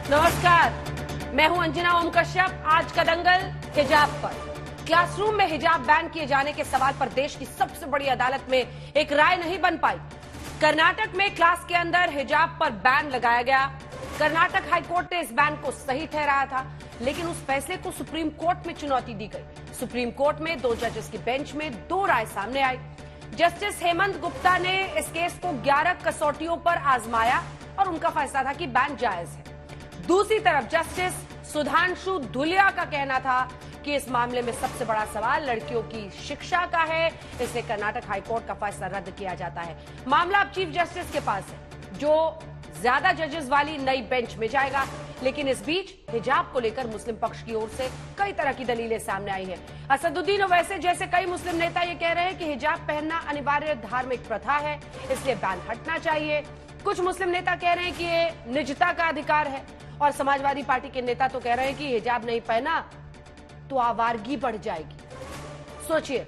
नमस्कार, मैं हूं अंजना ओम कश्यप। आज का दंगल हिजाब पर। क्लासरूम में हिजाब बैन किए जाने के सवाल पर देश की सबसे बड़ी अदालत में एक राय नहीं बन पाई। कर्नाटक में क्लास के अंदर हिजाब पर बैन लगाया गया। कर्नाटक हाईकोर्ट ने इस बैन को सही ठहराया था, लेकिन उस फैसले को सुप्रीम कोर्ट में चुनौती दी गई। सुप्रीम कोर्ट में 2 जजेस की बेंच में 2 राय सामने आई। जस्टिस हेमंत गुप्ता ने इस केस को 11 कसौटियों पर आजमाया और उनका फैसला था कि बैन जायज है। दूसरी तरफ जस्टिस सुधांशु धुलिया का कहना था कि इस मामले में सबसे बड़ा सवाल लड़कियों की शिक्षा का है, इसलिए कर्नाटक हाईकोर्ट का फैसला रद्द किया जाता है। मामला अब चीफ जस्टिस के पास है, जो ज्यादा जजेस वाली नई बेंच में जाएगा। लेकिन इस बीच हिजाब को लेकर मुस्लिम पक्ष की ओर से कई तरह की दलीलें सामने आई हैं। असदुद्दीन ओवैसी जैसे कई मुस्लिम नेता ये कह रहे हैं कि हिजाब पहनना अनिवार्य धार्मिक प्रथा है, इसलिए बैन हटना चाहिए। कुछ मुस्लिम नेता कह रहे हैं कि ये निजता का अधिकार है, और समाजवादी पार्टी के नेता तो कह रहे हैं कि हिजाब नहीं पहना तो आवारगी बढ़ जाएगी। सोचिए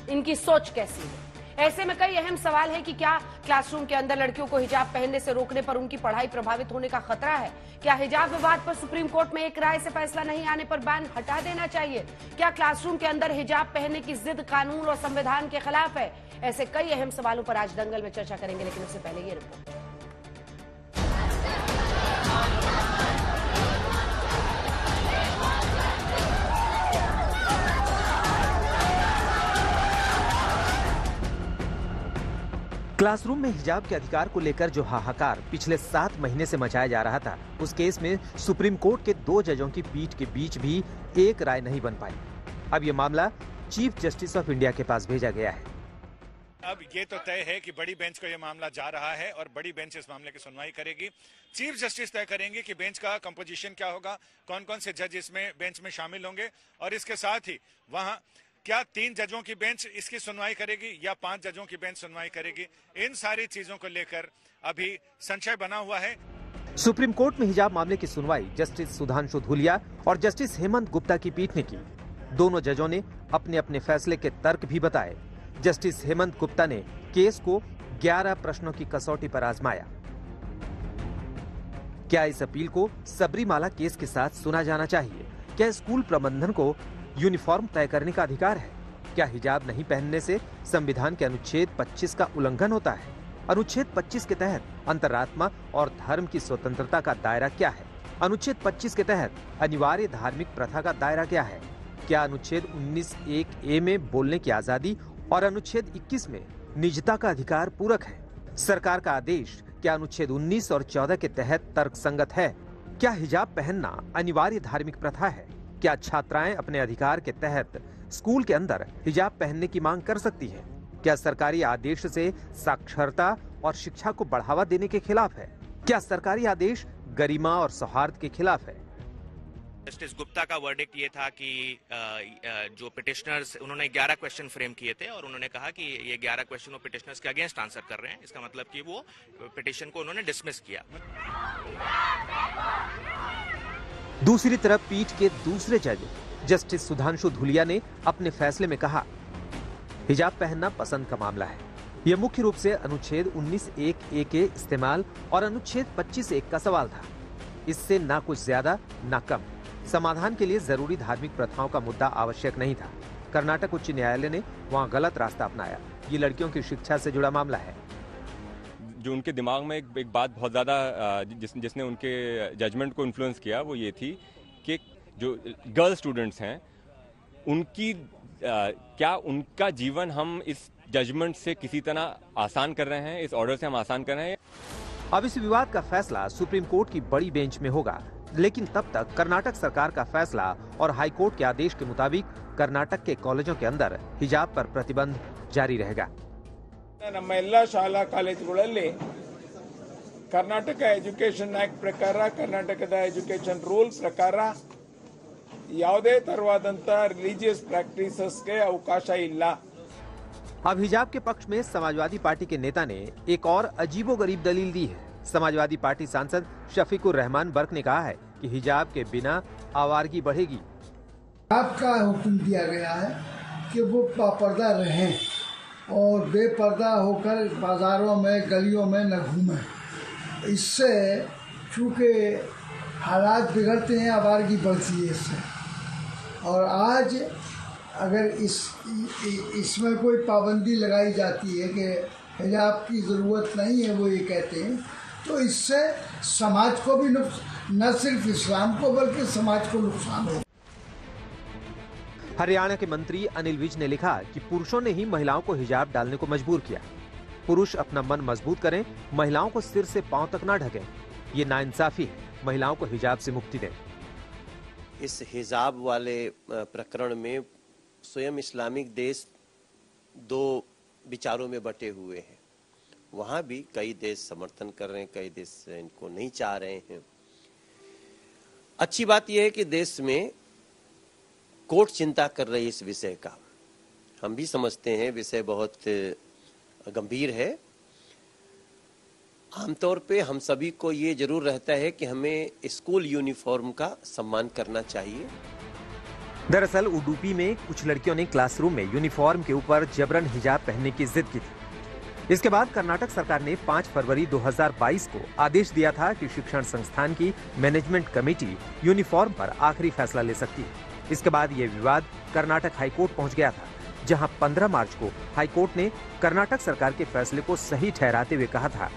इनकी सोच कैसी है। ऐसे में कई अहम सवाल है कि क्या क्लासरूम के अंदर लड़कियों को हिजाब पहनने से रोकने पर उनकी पढ़ाई प्रभावित होने का खतरा है? क्या हिजाब विवाद पर सुप्रीम कोर्ट में एक राय से फैसला नहीं आने पर बैन हटा देना चाहिए? क्या क्लासरूम के अंदर हिजाब पहनने की जिद कानून और संविधान के खिलाफ है? ऐसे कई अहम सवालों पर आज दंगल में चर्चा करेंगे, लेकिन उससे पहले ये रिपोर्ट। क्लासरूम में हिजाब के अधिकार को लेकर जो हाहाकार पिछले 7 महीने से मचाया जा रहा था, उस केस में सुप्रीम कोर्ट के 2 जजों की पीठ के बीच भी एक राय नहीं बन पाई। अब ये मामला चीफ जस्टिस ऑफ इंडिया के पास भेजा गया है। अब ये तो तय है कि बड़ी बेंच को ये मामला जा रहा है और बड़ी बेंच इस मामले की सुनवाई करेगी। चीफ जस्टिस तय करेंगे कि बेंच का कंपोजिशन क्या होगा, कौन कौन से जज इसमें बेंच में शामिल होंगे, और इसके साथ ही वहां क्या 3 जजों की बेंच इसकी सुनवाई करेगी या 5 जजों की बेंच सुनवाई करेगी। इन सारी चीजों को लेकर अभी संशय बना हुआ है। सुप्रीम कोर्ट में हिजाब मामले की सुनवाई जस्टिस सुधांशु धुलिया और जस्टिस हेमंत गुप्ता की पीठ ने की। दोनों जजों ने अपने अपने फैसले के तर्क भी बताए। जस्टिस हेमंत गुप्ता ने केस को 11 प्रश्नों की कसौटी पर आजमाया। क्या इस अपील को सबरीमाला केस के साथ सुना जाना चाहिए? क्या स्कूल प्रबंधन को यूनिफॉर्म तय करने का अधिकार है? क्या हिजाब नहीं पहनने से संविधान के अनुच्छेद 25 का उल्लंघन होता है? अनुच्छेद 25 के तहत अंतरात्मा और धर्म की स्वतंत्रता का दायरा क्या है? अनुच्छेद 25 के तहत अनिवार्य धार्मिक प्रथा का दायरा क्या है? क्या अनुच्छेद 19(1)(a) में बोलने की आजादी और अनुच्छेद 21 में निजता का अधिकार पूरक है? सरकार का आदेश क्या अनुच्छेद 19 और 14 के तहत तर्कसंगत है? क्या हिजाब पहनना अनिवार्य धार्मिक प्रथा है? क्या छात्राएं अपने अधिकार के तहत स्कूल के अंदर हिजाब पहनने की मांग कर सकती है? क्या सरकारी आदेश से साक्षरता और शिक्षा को बढ़ावा देने के खिलाफ है? क्या सरकारी आदेश गरिमा और सौहार्द के खिलाफ है? जस्टिस गुप्ता का वर्डिक्ट ये था कि जो पिटिशनर्स, उन्होंने 11 क्वेश्चन फ्रेम किए थे और उन्होंने कहा कि ये 11 क्वेश्चन वो पिटिशनर्स के अगेंस्ट आंसर कर रहे हैं। इसका मतलब कि वो पिटिशन को उन्होंने डिसमिस किया। दूसरी तरफ पीठ के दूसरे जज जस्टिस सुधांशु धुलिया ने अपने फैसले में कहा, हिजाब पहनना पसंद का मामला है। यह मुख्य रूप से अनुच्छेद 19(1)(a) के इस्तेमाल और अनुच्छेद 25(1) का सवाल था। इससे ना कुछ ज्यादा ना कम। समाधान के लिए जरूरी धार्मिक प्रथाओं का मुद्दा आवश्यक नहीं था। कर्नाटक उच्च न्यायालय ने वहां गलत रास्ता अपनाया। ये लड़कियों की शिक्षा से जुड़ा मामला है। जो उनके दिमाग में एक बात बहुत ज़्यादा जिसने उनके जजमेंट को इन्फ्लुएंस किया, वो ये थी कि जो गर्ल स्टूडेंट्स हैं उनकी क्या उनका जीवन हम इस जजमेंट से किसी तरह आसान कर रहे हैं, इस ऑर्डर से हम आसान कर रहे हैं। अब इस विवाद का फैसला सुप्रीम कोर्ट की बड़ी बेंच में होगा, लेकिन तब तक कर्नाटक सरकार का फैसला और हाई कोर्ट के आदेश के मुताबिक कर्नाटक के कॉलेजों के अंदर हिजाब पर प्रतिबंध जारी रहेगा। ನಮ್ಮ ಎಲ್ಲ ಶಾಲಾ ಕಾಲೇಜುಗಳಲ್ಲಿ ಕರ್ನಾಟಕ ಎಜುಕೇಷನ್ ಆಕ್ಟ್ ಪ್ರಕಾರ, ಕರ್ನಾಟಕದ ಎಜುಕೇಷನ್ ರೂಲ್ ಪ್ರಕಾರ ಯಾವುದೇ ತರವಾದಂತ ರಿಲಿಜಿಯಸ್ ಪ್ರಾಕ್ಟೀಸಸ್ಗೆ ಅವಕಾಶ ಇಲ್ಲ। अब हिजाब के पक्ष में समाजवादी पार्टी के नेता ने एक और अजीबोगरीब दलील दी है। समाजवादी पार्टी सांसद शफीकुर रहमान बर्क ने कहा है कि हिजाब के बिना आवारगी बढ़ेगी। आपका हुक्म दिया गया है कि वो पर्दा रहें और बेपर्दा होकर बाजारों में गलियों में न घूमें। इससे चूँकि हालात बिगड़ते हैं, आवारगी बढ़ती है इससे। और आज अगर इसमें कोई पाबंदी लगाई जाती है कि हिजाब की ज़रूरत नहीं है, वो ये कहते हैं, तो इससे समाज को भी न सिर्फ इस्लाम को बल्कि समाज को नुकसान हो। हरियाणा के मंत्री अनिल विज ने लिखा कि पुरुषों ने ही महिलाओं को हिजाब डालने को मजबूर किया। पुरुष अपना मन मजबूत करें, महिलाओं को सिर से पांव तक ना ढकें। ये नाइंसाफी है, महिलाओं को हिजाब से मुक्ति दें। इस हिजाब वाले प्रकरण में स्वयं इस्लामिक देश दो विचारों में बटे हुए हैं। वहां भी कई देश समर्थन कर रहे हैं, कई देश इनको नहीं चाह रहे हैं। अच्छी बात यह है कि देश में कोर्ट चिंता कर रही है इस विषय का। हम भी समझते हैं विषय बहुत गंभीर है। आमतौर पे हम सभी को ये जरूर रहता है कि हमें स्कूल यूनिफॉर्म का सम्मान करना चाहिए। दरअसल उडुपी में कुछ लड़कियों ने क्लासरूम में यूनिफॉर्म के ऊपर जबरन हिजाब पहनने की जिद की थी। इसके बाद कर्नाटक सरकार ने 5 फरवरी 2022 को आदेश दिया था कि शिक्षण संस्थान की मैनेजमेंट कमेटी यूनिफॉर्म पर आखिरी फैसला ले सकती है। इसके बाद यह विवाद कर्नाटक हाईकोर्ट पहुंच गया था, जहां 15 मार्च को हाईकोर्ट ने कर्नाटक सरकार के फैसले को सही ठहराते हुए कहा था,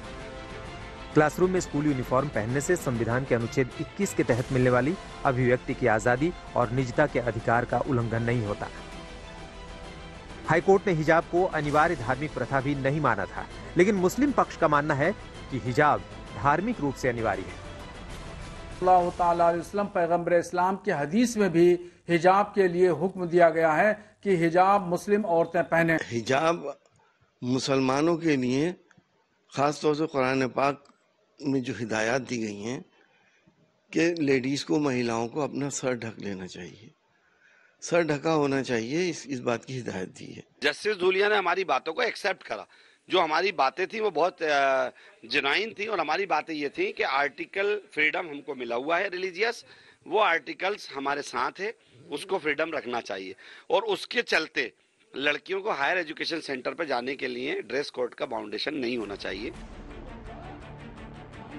क्लासरूम में स्कूल यूनिफॉर्म पहनने से संविधान के अनुच्छेद 21 के तहत मिलने वाली अभिव्यक्ति की आजादी और निजता के अधिकार का उल्लंघन नहीं होता। हाईकोर्ट ने हिजाब को अनिवार्य धार्मिक प्रथा भी नहीं माना था, लेकिन मुस्लिम पक्ष का मानना है कि हिजाब धार्मिक रूप से अनिवार्य है। अल्लाह ताला अलैहि वसल्लम पैगंबर इस्लाम के हदीस में भी हिजाब के लिए हुक्म दिया गया है कि हिजाब मुस्लिम औरतें पहने। हिजाब मुसलमानों के लिए खास तौर से कुरान पाक में जो हिदायत दी गई हैं कि लेडीज को, महिलाओं को अपना सर ढक लेना चाहिए, सर ढका होना चाहिए, इस बात की हिदायत दी है। जस्टिस धूलिया ने हमारी बातों को एक्सेप्ट करा। जो हमारी बातें थी वो बहुत जेन्युइन थी, और हमारी बातें ये थी कि आर्टिकल फ्रीडम हमको मिला हुआ है रिलीजियस, वो आर्टिकल्स हमारे साथ है, उसको फ्रीडम रखना चाहिए। और उसके चलते लड़कियों को हायर एजुकेशन सेंटर पर जाने के लिए ड्रेस कोड का बाउंडेशन नहीं होना चाहिए।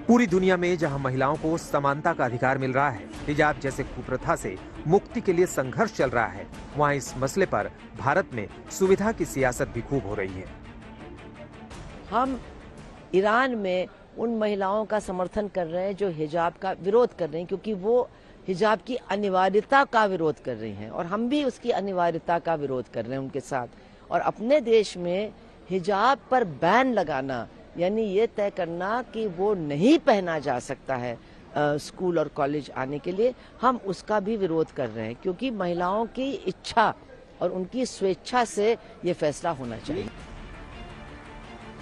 पूरी दुनिया में जहां महिलाओं को समानता का अधिकार मिल रहा है, हिजाब जैसे कुप्रथा से मुक्ति के लिए संघर्ष चल रहा है, वहां इस मसले पर भारत में सुविधा की सियासत भी खूब हो रही है। हम ईरान में उन महिलाओं का समर्थन कर रहे हैं जो हिजाब का विरोध कर रहे हैं, क्योंकि वो हिजाब की अनिवार्यता का विरोध कर रही हैं, और हम भी उसकी अनिवार्यता का विरोध कर रहे हैं उनके साथ। और अपने देश में हिजाब पर बैन लगाना, यानी ये तय करना कि वो नहीं पहना जा सकता है स्कूल और कॉलेज आने के लिए, हम उसका भी विरोध कर रहे हैं, क्योंकि महिलाओं की इच्छा और उनकी स्वेच्छा से ये फैसला होना चाहिए।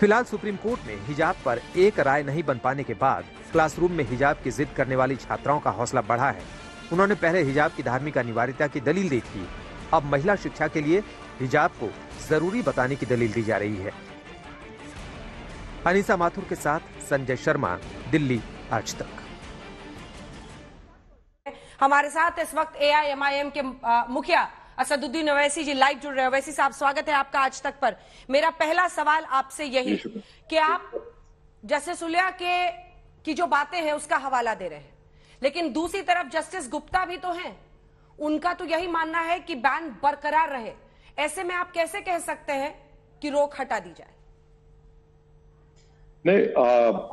फिलहाल सुप्रीम कोर्ट में हिजाब पर एक राय नहीं बन पाने के बाद क्लासरूम में हिजाब की जिद करने वाली छात्राओं का हौसला बढ़ा है। उन्होंने पहले हिजाब की धार्मिक अनिवार्यता की दलील दी थी, अब महिला शिक्षा के लिए हिजाब को जरूरी बताने की दलील दी जा रही है। अनीसा माथुर के साथ संजय शर्मा, दिल्ली आज तक। हमारे साथ इस वक्त AIMIM के मुखिया असदुद्दीन ओवैसी जी लाइव जुड़ रहे हैं। ओवैसी साहब, स्वागत है आपका आज तक पर। मेरा पहला सवाल आपसे यही कि आप जस्टिस धूलिया की जो बातें हैं उसका हवाला दे रहे हैं, लेकिन दूसरी तरफ जस्टिस गुप्ता भी तो हैं, उनका तो यही मानना है कि बैन बरकरार रहे। ऐसे में आप कैसे कह सकते हैं कि रोक हटा दी जाए? नहीं,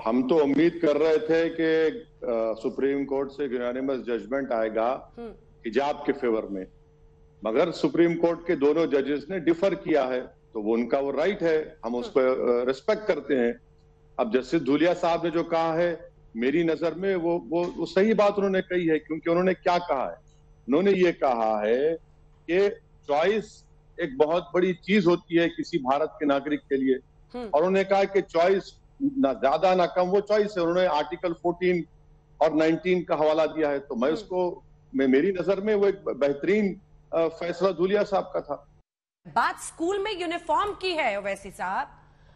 हम तो उम्मीद कर रहे थे कि सुप्रीम कोर्ट से यूनानिमस जजमेंट आएगा हिजाब के फेवर में, मगर सुप्रीम कोर्ट के दोनों जजेस ने डिफर किया है, तो वो उनका वो राइट है, हम उसको रिस्पेक्ट करते हैं। अब जस्टिस धूलिया साहब ने जो कहा है, मेरी नजर में वो सही बात उन्होंने कही है, क्योंकि उन्होंने क्या कहा है, उन्होंने ये कहा है कि चॉइस एक बहुत बड़ी चीज होती है किसी भारत के नागरिक के लिए, और उन्होंने कहा कि चॉइस ना ज्यादा ना कम वो चॉइस है। उन्होंने आर्टिकल 14 और 19 का हवाला दिया है, तो मैं उसको मेरी नजर में वो एक बेहतरीन फैसला धूलिया साहब का था। बात स्कूल में यूनिफॉर्म की है ओवैसी साहब,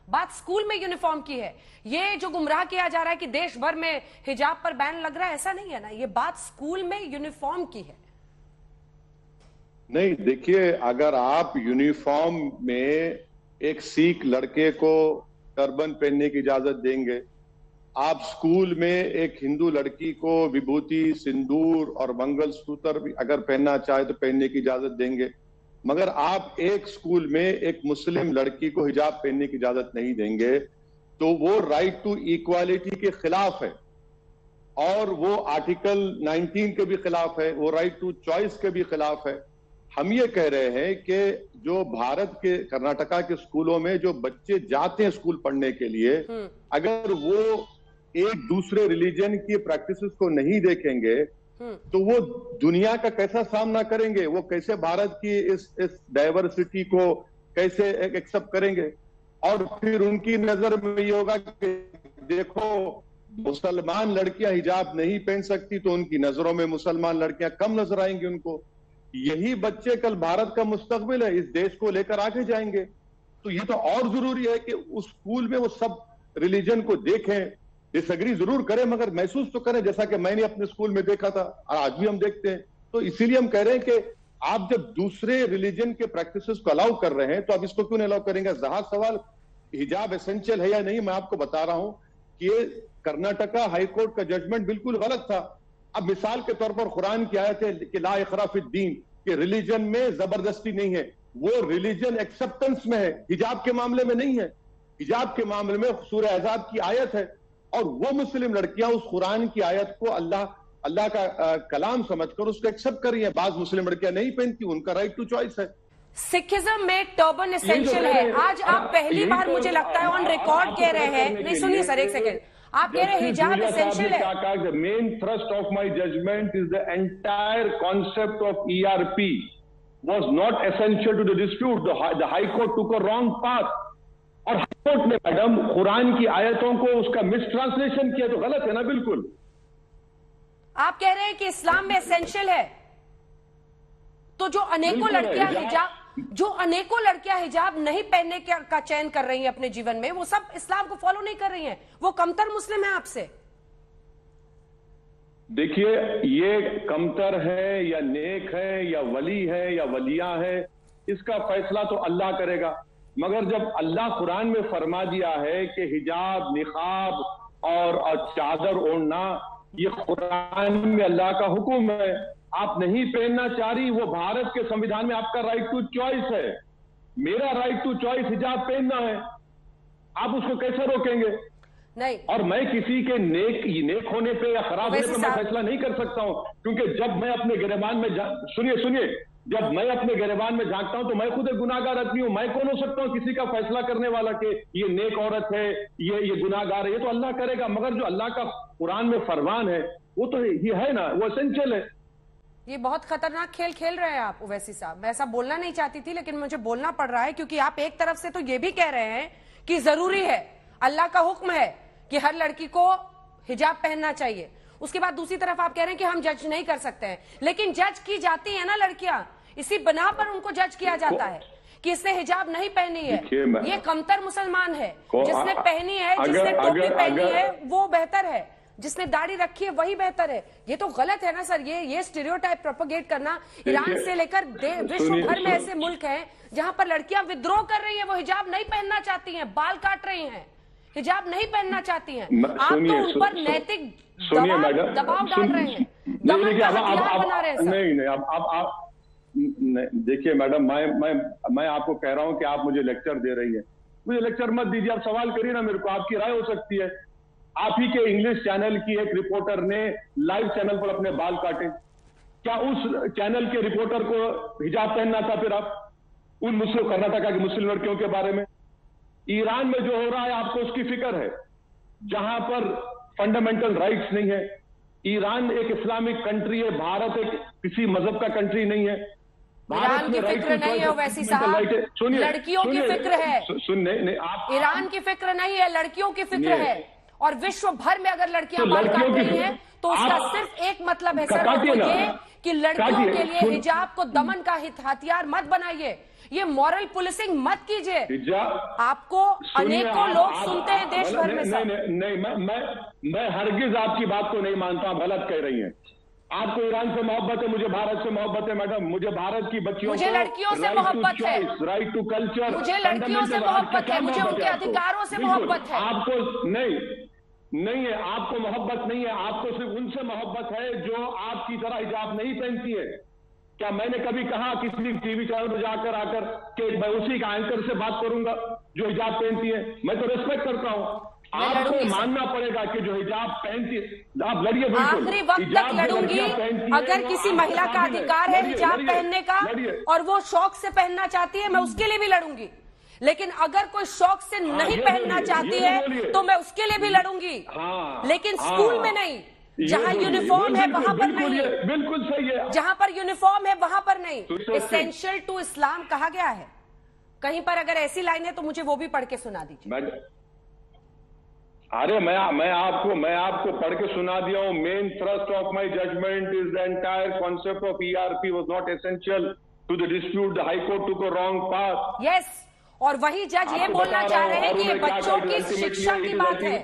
बात स्कूल में यूनिफॉर्म की है। ये जो गुमराह किया जा रहा है कि देश भर में हिजाब पर बैन लग रहा है, ऐसा नहीं है ना, ये बात स्कूल में यूनिफॉर्म की है। नहीं, देखिए, अगर आप यूनिफॉर्म में एक सिख लड़के को टर्बन पहनने की इजाजत देंगे आप स्कूल में एक हिंदू लड़की को विभूति, सिंदूर और मंगलसूत्र भी अगर पहनना चाहे तो पहनने की इजाजत देंगे, मगर आप एक स्कूल में एक मुस्लिम लड़की को हिजाब पहनने की इजाजत नहीं देंगे, तो वो राइट टू इक्वालिटी के खिलाफ है और वो आर्टिकल 19 के भी खिलाफ है, वो राइट टू चॉइस के भी खिलाफ है। हम ये कह रहे हैं कि जो भारत के कर्नाटका के स्कूलों में जो बच्चे जाते हैं स्कूल पढ़ने के लिए, अगर वो एक दूसरे रिलीजन की प्रैक्टिसेस को नहीं देखेंगे तो वो दुनिया का कैसा सामना करेंगे, वो कैसे भारत की इस डाइवर्सिटी को कैसे एक्सेप्ट करेंगे। और फिर उनकी नजर में ये होगा कि देखो मुसलमान लड़कियां हिजाब नहीं पहन सकती तो उनकी नजरों में मुसलमान लड़कियां कम नजर आएंगी उनको। यही बच्चे कल भारत का मुस्तकबिल है, इस देश को लेकर आगे जाएंगे। तो ये तो और जरूरी है कि उस स्कूल में वो सब रिलीजन को देखें, डिसएग्री जरूर करें मगर महसूस तो करें, जैसा कि मैंने अपने स्कूल में देखा था और आज भी हम देखते हैं। तो इसीलिए हम कह रहे हैं कि आप जब दूसरे रिलीजन के प्रैक्टिसेस को अलाउ कर रहे हैं तो आप इसको क्यों नहीं अलाउ करेंगे। जहां सवाल हिजाब एसेंशियल है या नहीं, मैं आपको बता रहा हूं कि ये कर्नाटका हाईकोर्ट का जजमेंट बिल्कुल गलत था। अब मिसाल के तौर पर कुरान की आयत है कि ला इकरा फिद्दीन, कि रिलीजन में जबरदस्ती नहीं है, वो रिलीजन एक्सेप्टेंस में है, हिजाब के मामले में नहीं है। हिजाब के मामले में सूरह अहज़ाब की आयत है और वो मुस्लिम लड़कियां उस कुरान की आयत को अल्लाह का कलाम समझकर उसको एक्सेप्ट कर रही है। बाज मुस्लिम लड़कियां नहीं पहनती, उनका राइट टू चॉइस है। सिखिज्म में टर्बन एसेंशियल है। आज आप पहली बार मुझे लगता है ऑन रिकॉर्ड कह रहे हैं, नहीं सुनिए सर एक सेकेंड, आप कह रहे हैं हिजाब एसेंशियल है। The main thrust of my judgment is the entire concept of ERP was not essential to the dispute. The High Court took a wrong path. और हाई कोर्ट ने मैडम कुरान की आयतों को उसका मिस ट्रांसलेशन किया तो गलत है ना। बिल्कुल आप कह रहे हैं कि इस्लाम में एसेंशियल है, तो जो अनेकों लड़कियां हिजाब नहीं पहनने का चयन कर रही हैं अपने जीवन में, वो सब इस्लाम को फॉलो नहीं कर रही हैं, वो कमतर मुस्लिम है आपसे। देखिए ये कमतर है या नेक है या वली है या वलिया है, इसका फैसला तो अल्लाह करेगा। मगर जब अल्लाह कुरान में फरमा दिया है कि हिजाब, निकाब और चादर ओढ़ना ये कुरान में अल्लाह का हुक्म है, आप नहीं पहनना चाह रही, वो भारत के संविधान में आपका राइट टू चॉइस है। मेरा राइट टू चॉइस हिजाब पहनना है, आप उसको कैसे रोकेंगे? नहीं। और मैं किसी के नेक होने पे या खराब होने पे मैं फैसला नहीं कर सकता हूं, क्योंकि जब मैं अपने गिरबान में सुनिए जब मैं अपने गिरबान में झांकता हूं तो मैं खुद एक गुनाहगार आदमी हूं। मैं कौन हो सकता हूं किसी का फैसला करने वाला कि ये नेक औरत है, ये गुनाहगार है? ये तो अल्लाह करेगा। मगर जो अल्लाह का कुरान में फरमान है वो तो ये है ना, वो एसेंशियल है। ये बहुत खतरनाक खेल खेल रहे हैं आप ओवैसी साहब। मैं ऐसा बोलना नहीं चाहती थी लेकिन मुझे बोलना पड़ रहा है, क्योंकि आप एक तरफ से तो ये भी कह रहे हैं कि जरूरी है, अल्लाह का हुक्म है कि हर लड़की को हिजाब पहनना चाहिए, उसके बाद दूसरी तरफ आप कह रहे हैं कि हम जज नहीं कर सकते हैं। लेकिन जज की जाती है ना लड़कियां, इसी बना पर उनको जज किया जाता है कि इसने हिजाब नहीं पहनी है, ये कमतर मुसलमान है, जिसने पहनी है, जिसने टोपी पहनी है वो बेहतर है, जिसने दाढ़ी रखी है वही बेहतर है। ये तो गलत है ना सर, ये स्टीरियोटाइप प्रोपेगेट करना। ईरान से लेकर विश्व भर में ऐसे मुल्क हैं जहां पर लड़कियां विद्रोह कर रही हैं, वो हिजाब नहीं पहनना चाहती हैं, बाल काट रही हैं, हिजाब नहीं पहनना चाहती हैं। आप तो उन पर नैतिक दबाव डाल रहे हैं, दमन का हथियार बना रहे हैं। नहीं देखिए मैडम, मैं आपको कह रहा हूं कि आप मुझे लेक्चर दे रही हैं, मुझे लेक्चर मत दीजिए, आप सवाल करिए ना मेरे को, आपकी राय हो सकती है। आप ही के इंग्लिश चैनल की एक रिपोर्टर ने लाइव चैनल पर अपने बाल काटे, क्या उस चैनल के रिपोर्टर को हिजाब पहनना था? फिर आप उन मुस्लिम कर्नाटका की मुस्लिम लड़कियों के बारे में, ईरान में जो हो रहा है आपको उसकी फिक्र है, जहां पर फंडामेंटल राइट्स नहीं है। ईरान एक इस्लामिक कंट्री है, भारत एक किसी मजहब का कंट्री नहीं है। ईरान की फिक्र नहीं है वैसी साहब, लड़कियों की फिक्र है। ईरान की फिक्र नहीं है, लड़कियों की फिक्र है। और विश्व भर में अगर लड़कियां बाल काट रही हैं तो उसका सिर्फ एक मतलब है सर, वो ये कि लड़कियों के लिए हिजाब को दमन का हथियार मत बनाइए, ये मॉरल पुलिसिंग मत कीजिए। आपको अनेकों लोग सुनते हैं देश भर में। नहीं, मैं हरगिज आपकी बात को नहीं मानता, आप गलत कह रही हैं। आपको ईरान से मोहब्बत है, मुझे भारत से मोहब्बत है मैडम, मुझे भारत की बच्चियों मुझे लड़कियों से मोहब्बत है, राइट टू कल्चर, मुझे लड़कियों से मोहब्बत है, मुझे उनके अधिकारों से मोहब्बत है। आपको नहीं, नहीं है, आपको मोहब्बत नहीं है, आपको सिर्फ उनसे मोहब्बत है जो आपकी तरह हिजाब नहीं पहनती है। क्या मैंने कभी कहा किसी टीवी चैनल पर जाकर आकर कि मैं उसी का एंकर से बात करूंगा जो हिजाब पहनती है? मैं तो रिस्पेक्ट करता हूं। आपको मानना पड़ेगा कि जो हिजाब पहनती है, आप लड़िए, बिल्कुल आखिरी वक्त तक लड़ूंगी। अगर किसी महिला का अधिकार है हिजाब पहनने का और वो शौक से पहनना चाहती है, मैं उसके लिए भी लड़ूंगी। लेकिन अगर कोई शौक से नहीं पहनना चाहती है तो मैं उसके लिए भी लड़ूंगी, लेकिन स्कूल में नहीं। जहां यूनिफॉर्म है वहां पर नहीं, बिल्कुल सही है। जहां पर यूनिफॉर्म है वहां पर नहीं। एसेंशियल टू इस्लाम कहा गया है। कहीं पर अगर ऐसी लाइन है तो मुझे वो भी पढ़ के सुना दीजिए। अरे मैं आपको पढ़ के सुना दिया हूं। Main thrust of my judgment is the entire concept of ERP was not essential to the dispute. The high court took a wrong path. Yes, और वही जज ये बोलना चाह रहे हैं कि ये बच्चों की शिक्षा की बात है।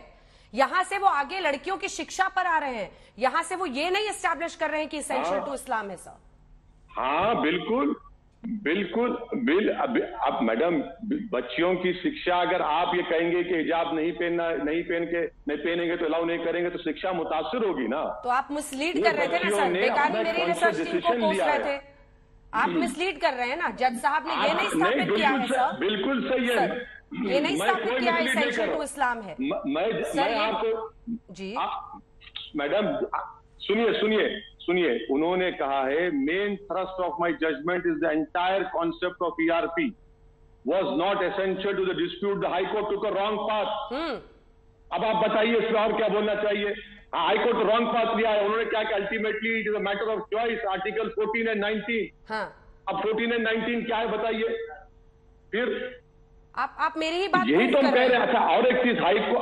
यहां से वो आगे लड़कियों की शिक्षा पर आ रहे हैं। यहां से वो ये नहीं एस्टैब्लिश कर रहे हैं कि एसेंशियल टू इस्लाम है सर। हाँ बिल्कुल बिल्कुल अब मैडम, बच्चियों की शिक्षा, अगर आप ये कहेंगे कि हिजाब नहीं पहनेंगे तो अलाउ नहीं करेंगे तो शिक्षा मुतासिर होगी ना। तो आप मिसलीड कर रहे थे ना सर, बेकार ही मेरी रिसर्च टीम को कोस रहे थे। आप मिसलीड कर रहे हैं ना। जज साहब ने ये नहीं स्थापित किया है सर। बिल्कुल सही है, ये नहीं स्थापित किया है एसेंशियल टू इस्लाम है। मैं आपको जी मैडम सुनिए, उन्होंने कहा है main thrust of my judgment is the entire concept of ERP was not essential to the dispute. The high court took a wrong path. अब आप बताइए इसमें और क्या बोलना चाहिए? हाई कोर्ट रॉन्ग पाथ लिया है। उन्होंने क्या कि ultimately it is a matter of choice, article 14 and 19। अब 14 एंड 19 क्या है बताइए? फिर आप मेरी ही बात यही तो हम कह रहे हैं। अच्छा, और एक चीज हाई को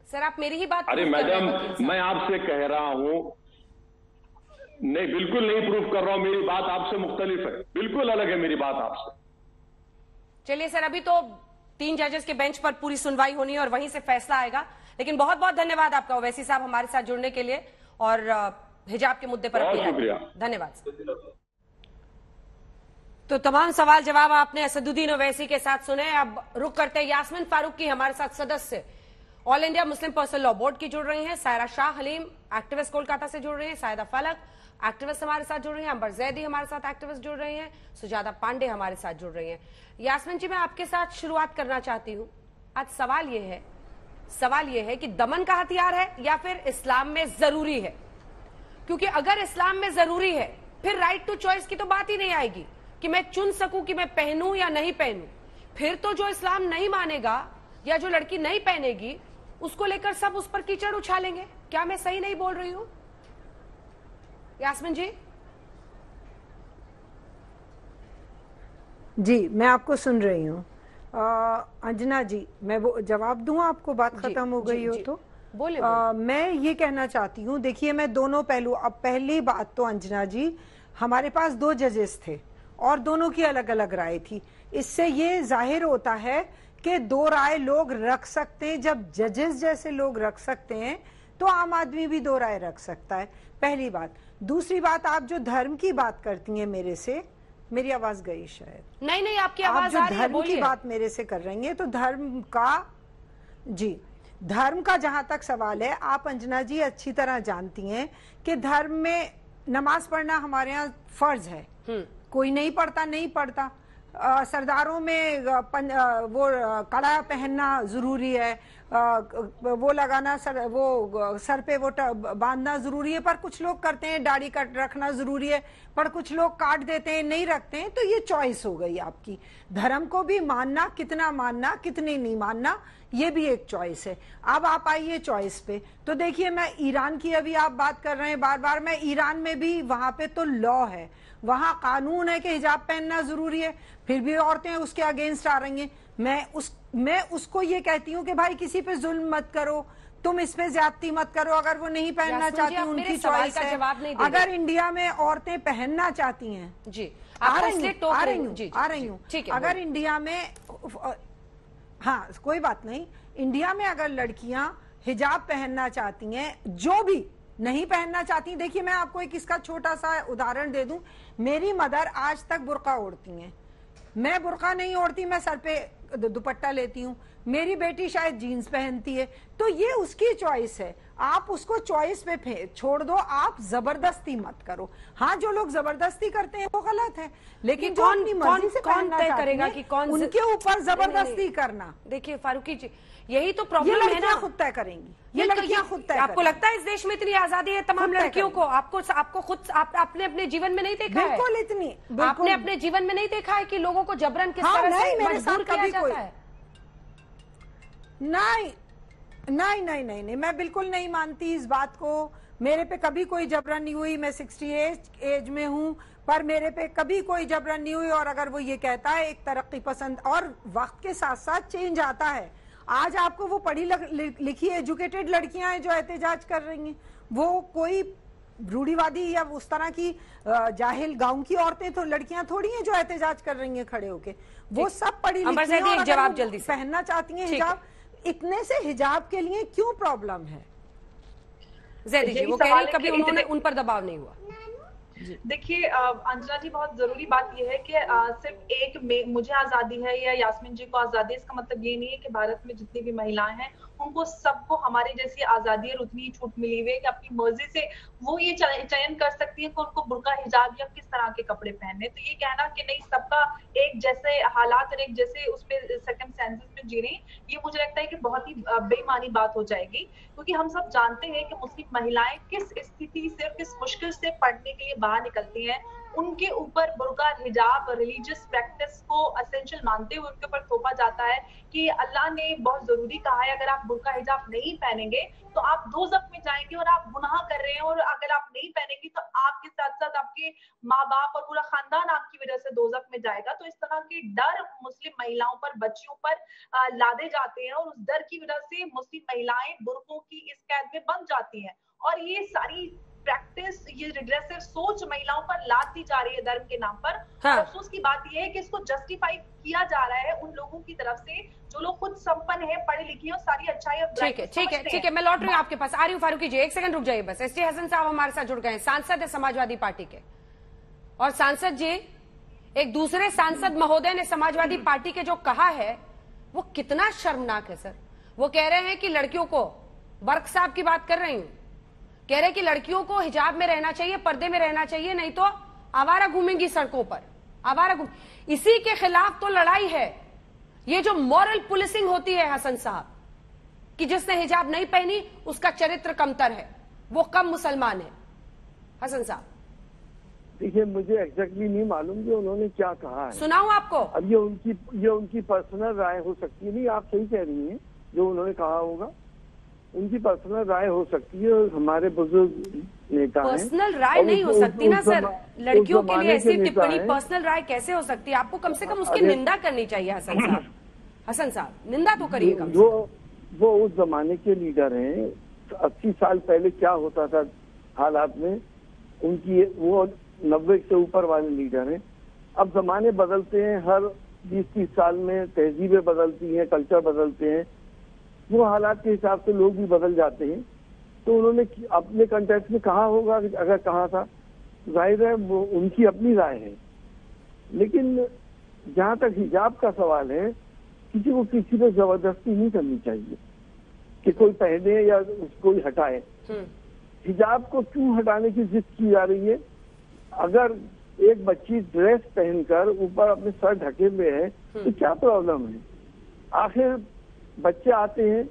सर, आप मेरी ही बात। अरे मैडम, मैं आपसे कह रहा हूं, नहीं बिल्कुल नहीं प्रूफ कर रहा हूं। मेरी बात आपसे मुख्तलिफ है, बिल्कुल अलग है मेरी बात आपसे। चलिए सर, अभी तो 3 जजेस के बेंच पर पूरी सुनवाई होनी है और वहीं से फैसला आएगा। लेकिन बहुत बहुत धन्यवाद आपका ओवैसी साहब हमारे साथ जुड़ने के लिए और हिजाब के मुद्दे पर। बहुत शुक्रिया, धन्यवाद। तो तमाम सवाल जवाब आपने असदुद्दीन ओवैसी के साथ सुने। अब रुक करते हैं यास्मीन फारूकी, हमारे साथ सदस्य all India Muslim personal law board की जुड़ रही हैं। सायरा शाह हलीम एक्टिविस्ट कोलकाता से जुड़ रही हैं। सायदा फलक एक्टिविस्ट हमारे साथ जुड़ रही हैं। अंबर जैदी हमारे साथ एक्टिविस्ट जुड़ रही हैं। सुजाता पांडे हमारे साथ जुड़ रही हैं। यास्मीन जी, मैं आपके साथ शुरुआत करना चाहती हूं। आज सवाल यह है कि दमन का हथियार है या फिर इस्लाम में जरूरी है? क्योंकि अगर इस्लाम में जरूरी है फिर राइट टू चॉइस की तो बात ही नहीं आएगी कि मैं चुन सकूं कि मैं पहनूं या नहीं पहनूं। फिर तो जो इस्लाम नहीं मानेगा या जो लड़की नहीं पहनेगी उसको लेकर सब उस पर कीचड़ उछालेंगे। क्या मैं सही नहीं बोल रही हूं यास्मीन जी? जी, मैं आपको सुन रही हूँ। अंजना जी, मैं वो जवाब दूं आपको? बात खत्म हो गई हो तो बोले। मैं ये कहना चाहती हूँ, देखिए मैं दोनों पहलू। अब पहली बात तो अंजना जी, हमारे पास 2 जजेस थे और दोनों की अलग अलग राय थी। इससे ये जाहिर होता है कि 2 राय लोग रख सकते हैं। जब जजेस जैसे लोग रख सकते हैं तो आम आदमी भी 2 राय रख सकता है, पहली बात। दूसरी बात, आप जो धर्म की बात करती हैं मेरे से, मेरी आवाज गई शायद। नहीं, आपकी आवाज आ रही है, धर्म की बात मेरे से कर रही हैं तो धर्म का जहां तक सवाल है, आप अंजना जी अच्छी तरह जानती हैं कि धर्म में नमाज पढ़ना हमारे यहाँ फर्ज है। कोई नहीं पढ़ता। सरदारों में वो कड़ा पहनना जरूरी है, वो लगाना सर पे वो बांधना जरूरी है। पर कुछ लोग करते हैं, दाढ़ी कट रखना जरूरी है, पर कुछ लोग काट देते हैं, नहीं रखते हैं। तो ये चॉइस हो गई आपकी। धर्म को भी मानना, कितना मानना कितने नहीं मानना, ये भी एक चॉइस है। अब आप आइए चॉइस पे। तो देखिए, मैं ईरान की अभी आप बात कर रहे हैं बार बार, मैं ईरान में भी, वहां पे तो लॉ है, वहां कानून है कि हिजाब पहनना जरूरी है, फिर भी औरतें उसके अगेंस्ट आ रही हैं। मैं उसको ये कहती हूँ कि भाई किसी पे जुल्म मत करो, तुम इस पे ज्यादती मत करो। अगर वो नहीं पहनना चाहती, उनकी चॉइस है। अगर इंडिया में औरतें पहनना चाहती हैं, जी आ रही हूँ। अगर इंडिया में, हाँ कोई बात नहीं, इंडिया में अगर लड़कियां हिजाब पहनना चाहती हैं, जो भी नहीं पहनना चाहती, देखिए मैं आपको एक इसका छोटा सा उदाहरण दे दूं। मेरी मदर आज तक बुर्का ओढ़ती हैं, मैं बुर्का नहीं ओढ़ती, मैं सर पे दुपट्टा लेती हूँ। मेरी बेटी शायद जीन्स पहनती है, तो ये उसकी चॉइस है, आप उसको चॉइस पे छोड़ दो, आप जबरदस्ती मत करो। हाँ, जो लोग जबरदस्ती करते हैं वो गलत है, लेकिन जो अपनी मर्जी से कौन तय करेगा कि कौन उनके ऊपर जबरदस्ती करना? देखिए फारूकी जी, यही तो प्रॉब्लम है ना, खुद तय करेंगी, ये लड़कियां खुद तय। आपको लगता है इस देश में इतनी आजादी है तमाम लड़कियों को? आपको खुद आपने अपने जीवन में नहीं देखा है? बिल्कुल इतनी, आपने अपने जीवन में नहीं देखा है कि लोगों को जबरन किस तरह से मजबूर किया जाता है? नहीं, मैं बिल्कुल नहीं मानती इस बात को। मेरे पे कभी कोई जबरन नहीं हुई, मैं 60 एज में हूँ, पर मेरे पे कभी कोई जबरन नहीं हुई। और अगर वो ये कहता है एक तरक्की पसंद, और वक्त के साथ साथ चेंज आता है। आज आपको वो पढ़ी लिखी एजुकेटेड लड़कियां हैं जो एहतजाज कर रही हैं, वो कोई रूढ़िवादी या उस तरह की जाहिल गांव की औरतें तो लड़कियां थोड़ी हैं जो एहतजाज कर रही हैं खड़े होके, वो सब पढ़ी लिखी हैं और जवाब जल्दी से पहनना चाहती हैं हिजाब। इतने से हिजाब के लिए क्यों प्रॉब्लम है? जैदी जी, वो कह रही कभी उन्होंने उन पर दबाव नहीं हुआ। देखिए अंजना जी, बहुत जरूरी बात यह है कि सिर्फ एक मुझे आजादी है या यास्मीन जी को आजादी है, इसका मतलब ये नहीं है कि भारत में जितनी भी महिलाएं हैं उनको सबको हमारी जैसी आजादी और उतनी छूट मिली हुई है कि अपनी मर्जी से वो ये चयन कर सकती है कि उनको बुर्का, हिजाब या किस तरह के कपड़े पहनने। तो ये कहना कि नहीं सबका एक जैसे हालात और एक जैसे उसमें सर्कमस्टेंसेस में जी रही, ये मुझे लगता है कि बहुत ही बेईमानी बात हो जाएगी, क्योंकि हम सब जानते हैं कि मुस्लिम महिलाएं किस स्थिति से, किस मुश्किल से पढ़ने के लिए बाहर निकलती हैं। उनके ऊपर बुर्का, हिजाब, रिलीजियस प्रैक्टिस को असेंशियल मानते हुए उनके ऊपर थोपा जाता है कि अल्लाह ने बहुत जरूरी कहा है, अगर आप बुर्का हिजाब नहीं पहनेंगे तो आप दोज़ख में जाएंगे और आप गुनाह कर रहे हैं, और अगर आप नहीं पहनेंगे तो आपके साथ साथ आपके माँ बाप और पूरा खानदान आपकी वजह से दोज़ख में जाएगा। तो इस तरह के डर मुस्लिम महिलाओं पर, बच्चियों पर लादे जाते हैं, और उस डर की वजह से मुस्लिम महिलाएं बुर्कों की इस कैद में बन जाती हैं, और ये सारी प्रैक्टिस, ये रिग्रेसिव सोच महिलाओं पर लाद दी जा रही है धर्म के नाम पर। हाँ। अफसोस की बात यह है कि इसको जस्टिफाई किया जा रहा है उन लोगों की तरफ से जो लोग खुद संपन्न है, पढ़े लिखे और सारी अच्छाई और ठीक है, मैं लौट रही हूँ आपके पास। आ रही हूँ फारूकी जी, एक सेकंड रुक जाइए बस। एसटी हसन साहब हमारे साथ जुड़ गए हैं, सांसद है समाजवादी पार्टी के। और सांसद जी, एक दूसरे सांसद महोदय ने समाजवादी पार्टी के जो कहा है वो कितना शर्मनाक है सर। वो कह रहे हैं कि लड़कियों को, बर्क साहब की बात कर रही हूँ, कह रहे कि लड़कियों को हिजाब में रहना चाहिए, पर्दे में रहना चाहिए, नहीं तो आवारा घूमेंगी सड़कों पर, आवारा घूम। इसी के खिलाफ तो लड़ाई है। ये जो मॉरल पुलिसिंग होती है हसन साहब, कि जिसने हिजाब नहीं पहनी उसका चरित्र कमतर है, वो कम मुसलमान है। हसन साहब, देखिए मुझे एग्जैक्टली नहीं मालूम कि उन्होंने क्या कहा है। सुनाऊं आपको? अब ये उनकी पर्सनल राय हो सकती है। नहीं, आप सही कह रही हैं, जो उन्होंने कहा होगा उनकी पर्सनल राय हो सकती है। हमारे बुजुर्ग नेता हैं। पर्सनल राय नहीं हो सकती ना सर, लड़कियों के लिए ऐसी टिप्पणी पर्सनल राय कैसे हो सकती है? आपको कम से कम उसकी निंदा करनी चाहिए हसन साहब। हसन साहब, निंदा तो करिए कम से कम। वो उस जमाने के लीडर हैं। 80 साल पहले क्या होता था हालात में, उनकी वो 90 से ऊपर वाले लीडर हैं। अब जमाने बदलते हैं, हर 20-30 साल में तहजीबें बदलती हैं, कल्चर बदलते हैं, वो हालात के हिसाब से लोग भी बदल जाते हैं। तो उन्होंने अपने कंटेक्स्ट में कहा होगा, अगर कहा था, जाहिर है वो उनकी अपनी राय है। लेकिन जहाँ तक हिजाब का सवाल है, किसी को किसी पे जबरदस्ती नहीं करनी चाहिए कि कोई पहने या कोई हटाए। हिजाब को क्यों हटाने की जिद की जा रही है? अगर एक बच्ची ड्रेस पहनकर ऊपर अपने सर ढके हुए है तो क्या प्रॉब्लम है? आखिर बच्चे आते हैं,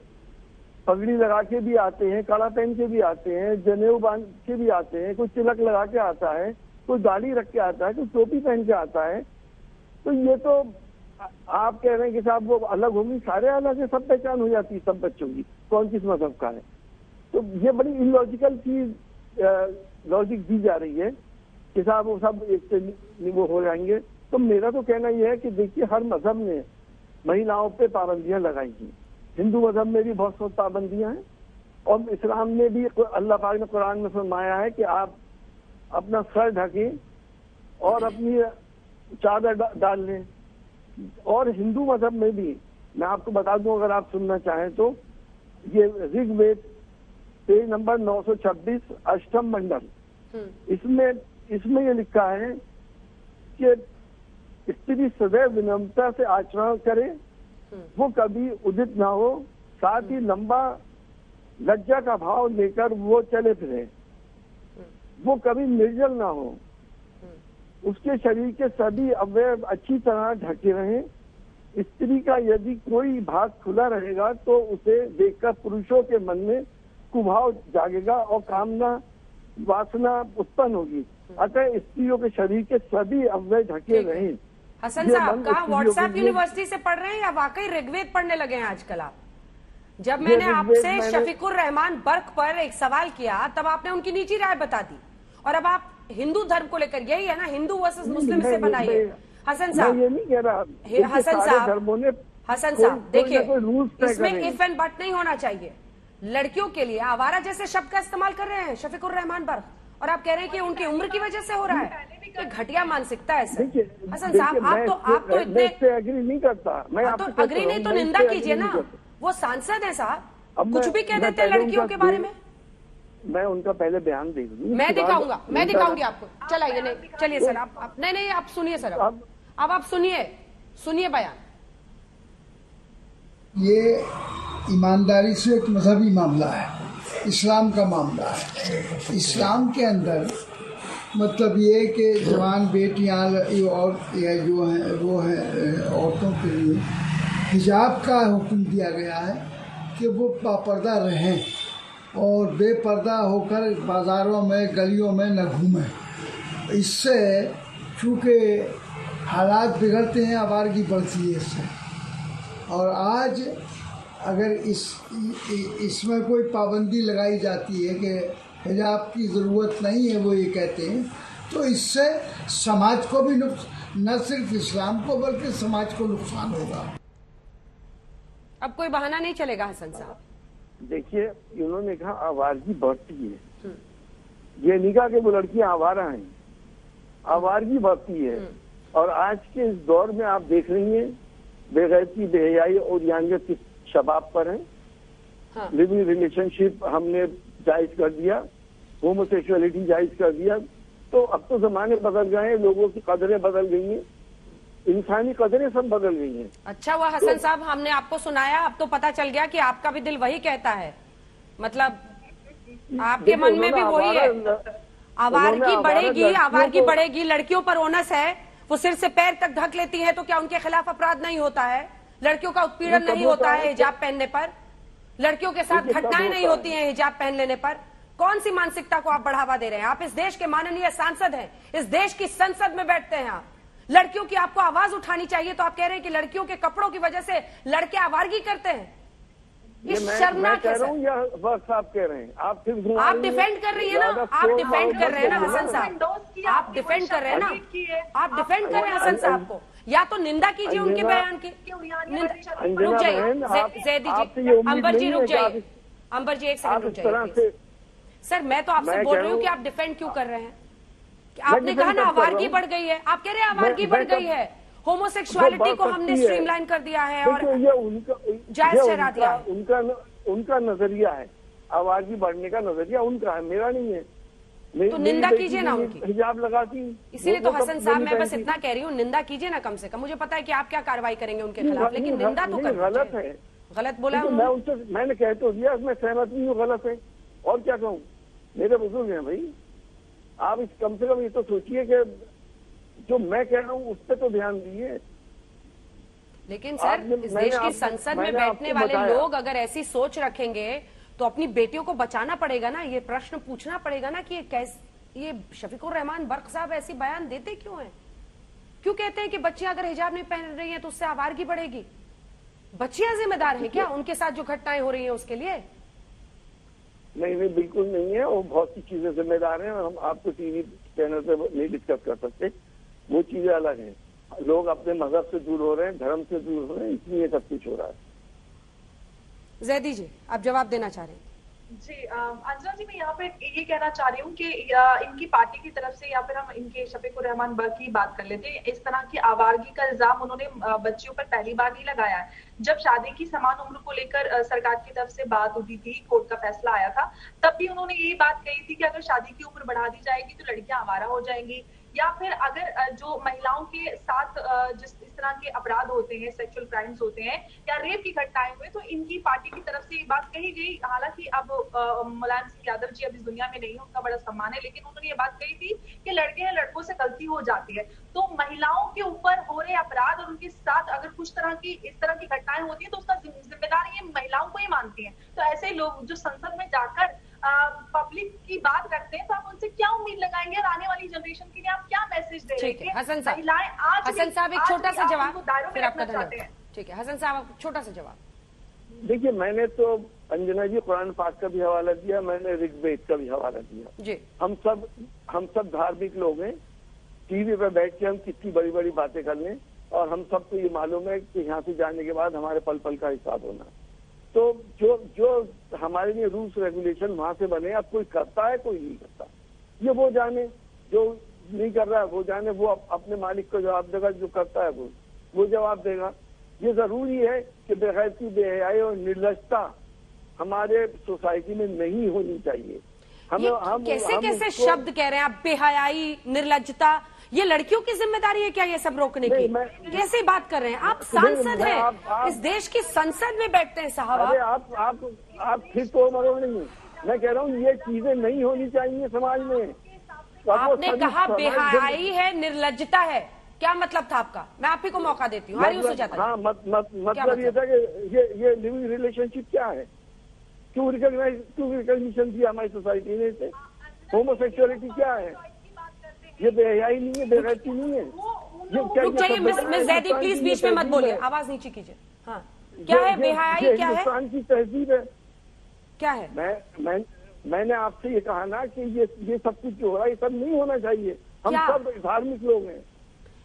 पगड़ी लगा के भी आते हैं, कड़ा पहन के भी आते हैं, जनेऊ बांध के भी आते हैं, कोई तिलक लगा के आता है, कोई दाढ़ी रख के आता है, कोई टोपी पहन के आता है। तो ये तो आप कह रहे हैं कि साहब वो अलग होंगी, सारे अलग है, सब पहचान हो जाती है सब बच्चों की, कौन किस मजहब का है। तो ये बड़ी इलॉजिकल चीज लॉजिक दी जा रही है कि साहब वो सब एक से वो हो जाएंगे। तो मेरा तो कहना यह है कि देखिए, हर मजहब ने महिलाओं पे पाबंदियां लगाई थी। हिंदू मजहब में भी बहुत सी पाबंदियां हैं, और इस्लाम में भी अल्लाह पाक ने कुरान में फरमाया है कि आप अपना सर ढकें और अपनी चादर डाल लें। और हिंदू मजहब में भी मैं आपको बता दूं, अगर आप सुनना चाहें तो, ये ऋग्वेद पेज नंबर 926 अष्टम मंडल, इसमें ये लिखा है कि स्त्री सदैव विनम्रता से आचरण करे वो कभी उदित ना हो, साथ ही लंबा लज्जा का भाव लेकर वो चले फिरे, वो कभी निर्जल ना हो, उसके शरीर के सभी अवयव अच्छी तरह ढके रहें। स्त्री का यदि कोई भाग खुला रहेगा तो उसे देखकर पुरुषों के मन में कुभाव जागेगा और कामना वासना उत्पन्न होगी। अतः स्त्रियों के शरीर के सभी अवयव ढके रहें। हसन साहब, कहाँ व्हाट्सएप यूनिवर्सिटी से पढ़ रहे हैं या वाकई ऋग्वेद पढ़ने लगे हैं आजकल आप? जब मैंने आपसे शफीकुर रहमान बर्क पर एक सवाल किया तब आपने उनकी निजी राय बता दी, और अब आप हिंदू धर्म को लेकर, यही है ना, हिंदू वर्सेस मुस्लिम से बनाइए। हसन साहब, ये नहीं कह रहा, हसन साहब देखिए, इसमें इफ एंड बट नहीं होना चाहिए। लड़कियों के लिए आवारा जैसे शब्द का इस्तेमाल कर रहे हैं शफीकुर रहमान बर्क, और आप कह रहे हैं कि उनकी उम्र की वजह से हो रहा है। ये घटिया मानसिकता है सर। हसन साहब, आप तो इतने एग्री नहीं करता, मैं तो अग्री नहीं तो निंदा कीजिए ना, वो सांसद है साहब, कुछ भी कह देते हैं लड़कियों के बारे में। मैं उनका पहले बयान देख लूं, मैं दिखाऊंगी आपको। चलाइए, नहीं चलिए सर, आप नहीं आप सुनिए सर, अब आप सुनिए बयान। ये ईमानदारी से एक मजहबी मामला है, इस्लाम का मामला है। इस्लाम के अंदर मतलब ये कि जवान बेटियां और जो हैं वो है औरतों के लिए हिजाब का हुक्म दिया गया है कि वो बापर्दा रहें और बेपर्दा होकर बाज़ारों में गलियों में न घूमें। इससे चूँकि हालात बिगड़ते हैं, आवारगी बढ़ती है इससे। और आज अगर इसमें कोई पाबंदी लगाई जाती है कि हिजाब की ज़रूरत नहीं है, वो ये कहते हैं, तो इससे समाज को भी न सिर्फ इस्लाम को बल्कि समाज को नुकसान होगा। अब कोई बहाना नहीं चलेगा हसन साहब। देखिए, इन्होंने कहा आवारगी बढ़ती है, ये नहीं कहा कि वो लड़कियां आवारा हैं, आवारगी बढ़ती है। और आज के इस दौर में आप देख रही हैं बेगैरती, बेहयाई और यानियत की शबाब पर है। हाँ। लिविंग रिलेशनशिप हमने जायज कर दिया, होमोसेक्सुअलिटी जायज कर दिया। तो अब तो जमाने बदल गए हैं, लोगों की कदरें बदल गई हैं, इंसानी कदरें सब बदल गई हैं। अच्छा हुआ हसन साहब हमने आपको सुनाया, अब तो पता चल गया कि आपका भी दिल वही कहता है, मतलब आपके मन में भी वही है। आवारगी बढ़ेगी, लड़कियों पर ओनस है, वो सिर से पैर तक ढक लेती है, तो क्या उनके खिलाफ अपराध नहीं होता है? लड़कियों का उत्पीड़न नहीं होता है हिजाब पहनने पर? लड़कियों के साथ घटनाएं नहीं होती हैं हिजाब पहन लेने पर? कौन सी मानसिकता को आप बढ़ावा दे रहे हैं? आप इस देश के माननीय सांसद हैं, इस देश की संसद में बैठते हैं आप। लड़कियों की आपको आवाज उठानी चाहिए, तो आप कह रहे हैं कि लड़कियों के कपड़ों की वजह से लड़के आवारगी करते हैं। ये शर्मनाक है सर। या बस आप कह रहे हैं, आप डिफेंड कर रही है ना, आप डिफेंड कर रहे हैं ना हसन साहब, आप डिफेंड कर रहे हैं ना, आप डिफेंड कर रहे हैं हसन साहब को। या तो निंदा कीजिए उनके बयान की। रुक जाइए जैदी जी, अंबर जी रुक जाइए, अंबर जी एक सेकंड रुक जाइए सर। मैं तो आपसे बोल रही हूँ कि आप डिफेंड क्यों कर रहे हैं? आपने कहा ना आवारगी बढ़ गई है, आप कह रहे हैं आवारगी बढ़ गई है, होमोसेक्सुअलिटी को हमने स्ट्रीमलाइन कर दिया है और जायज ठहरा दिया है। उनका नजरिया है, आवारगी बढ़ने का नजरिया उनका है, मेरा नहीं है। तो निंदा कीजिए ना उनकी, हिजाब लगाती। इसीलिए तो हसन साहब मैं बस इतना कह रही हूँ, निंदा कीजिए ना कम से कम। मुझे पता है कि आप क्या कार्रवाई करेंगे उनके खिलाफ, लेकिन निंदा तो कर। गलत है, गलत बोला मैंने कह तो दिया, मैं सहमत नहीं हूँ, गलत है, और क्या कहूँ? मेरे बुजुर्ग हैं भाई, आप इस कम से कम ये तो सोचिए कि जो मैं कह रहा हूँ उस पर तो ध्यान दीजिए। लेकिन सर इस देश की संसद में बैठने वाले लोग अगर ऐसी सोच रखेंगे तो अपनी बेटियों को बचाना पड़ेगा ना, ये प्रश्न पूछना पड़ेगा ना कि ये शफीकुर रहमान बर्क साहब ऐसी बयान देते क्यों हैं? क्यों कहते हैं कि बच्चियां अगर हिजाब नहीं पहन रही हैं तो उससे आवारगी बढ़ेगी? बच्चियां जिम्मेदार हैं क्या उनके साथ जो घटनाएं हो रही हैं उसके लिए? नहीं, बिल्कुल नहीं है, और बहुत सी चीजें जिम्मेदार हैं। हम आपको टीवी चैनल पे नहीं डिस्कस कर सकते, वो चीजें अलग हैं। लोग अपने मजहब से दूर हो रहे हैं, धर्म से दूर हो रहे हैं, इसलिए सब कुछ हो रहा है। जैदी जी आप जवाब देना चाह रहे हैं? जी अंजना जी, मैं यहाँ पे ये कहना चाह रही हूँ कि इनकी पार्टी की तरफ से या फिर हम इनके शफीकुर रहमान बर्क की बात कर लेते हैं। इस तरह की आवारगी का इल्जाम उन्होंने बच्चियों पर पहली बार नहीं लगाया है। जब शादी की समान उम्र को लेकर सरकार की तरफ से बात उठी थी, कोर्ट का फैसला आया था, तब भी उन्होंने यही बात कही थी कि अगर शादी की उम्र बढ़ा दी जाएगी तो लड़कियां आवारा हो जाएंगी, या फिर अगर जो महिलाओं के साथ जिस इस तरह के अपराध होते हैं, सेक्सुअल क्राइम्स होते हैं या रेप की घटनाएं हुए, तो इनकी पार्टी की तरफ से ये बात कही गई। हालांकि अब मुलायम सिंह यादव जी अब इस दुनिया में नहीं है, उनका बड़ा सम्मान है, लेकिन उन्होंने ये बात कही थी कि लड़के हैं, लड़कों से गलती हो जाती है। तो महिलाओं के ऊपर हो रहे अपराध और उनके साथ अगर कुछ तरह की इस तरह की घटनाएं होती है तो उसका जिम्मेदार ये महिलाओं को ही मानती है। तो ऐसे लोग जो संसद में जाकर पब्लिक की बात रखते हैं, तो आप उनसे क्या उम्मीद लगाएंगे और आने वाली जनरेशन के लिए आप क्या मैसेज दे रहे हैं? हसन साहब, महिलाएं आज हसन साहब एक छोटा सा जवाब, फिर आपका चाहते हैं। ठीक है हसन साहब, छोटा सा जवाब। देखिए, मैंने तो अंजना जी कुरान पाक का भी हवाला दिया, मैंने ऋग्वेद का भी हवाला दिया जी। हम सब धार्मिक लोग हैं। टीवी पे बैठ के हम कितनी बड़ी बड़ी बातें कर लें, और हम सबको ये मालूम है कि यहाँ से जाने के बाद हमारे पल पल का हिसाब होना। तो जो हमारे लिए रूल्स रेगुलेशन वहां से बने, अब कोई करता है कोई नहीं करता, ये वो जाने, जो नहीं कर रहा है वो जाने, वो अपने मालिक को जवाब देगा, जो करता है वो जवाब देगा। ये जरूरी है कि बेगैरती, बेहयाई और निर्लजता हमारे सोसाइटी में नहीं होनी चाहिए। हम कैसे शब्द कह रहे हैं आप, बेहयाई, निर्लजता, ये लड़कियों की जिम्मेदारी है क्या ये सब रोकने की? कैसे बात कर रहे हैं आप? सांसद हैं, इस देश की संसद में बैठते हैं साहब। अरे आप फिर तो मरो नहीं, मैं कह रहा हूँ ये चीजें नहीं होनी चाहिए समाज में। आपने कहा बेहयाई है, निर्लजता है, क्या मतलब था आपका? मैं आप ही को मौका देती हूँ। हाँ, मतलब ये था कि ये लिविंग रिलेशनशिप क्या है, क्यों रिकॉग्निशन दिया हमारी सोसाइटी ने इसे? होमोसेक्सुअलिटी क्या है? ये बेहयाई नहीं है, बेगैरती नहीं है। ये मिस जैदी प्लीज बीच में मत बोलिए, आवाज नीचे कीजिए। हाँ, क्या है बेहयाई? क्या है? हिंदुस्तान की तहजीब है। क्या है? मैंने आपसे ये कहा ना कि ये सब कुछ जो हो रहा है ये सब नहीं होना चाहिए। हम सब धार्मिक लोग हैं।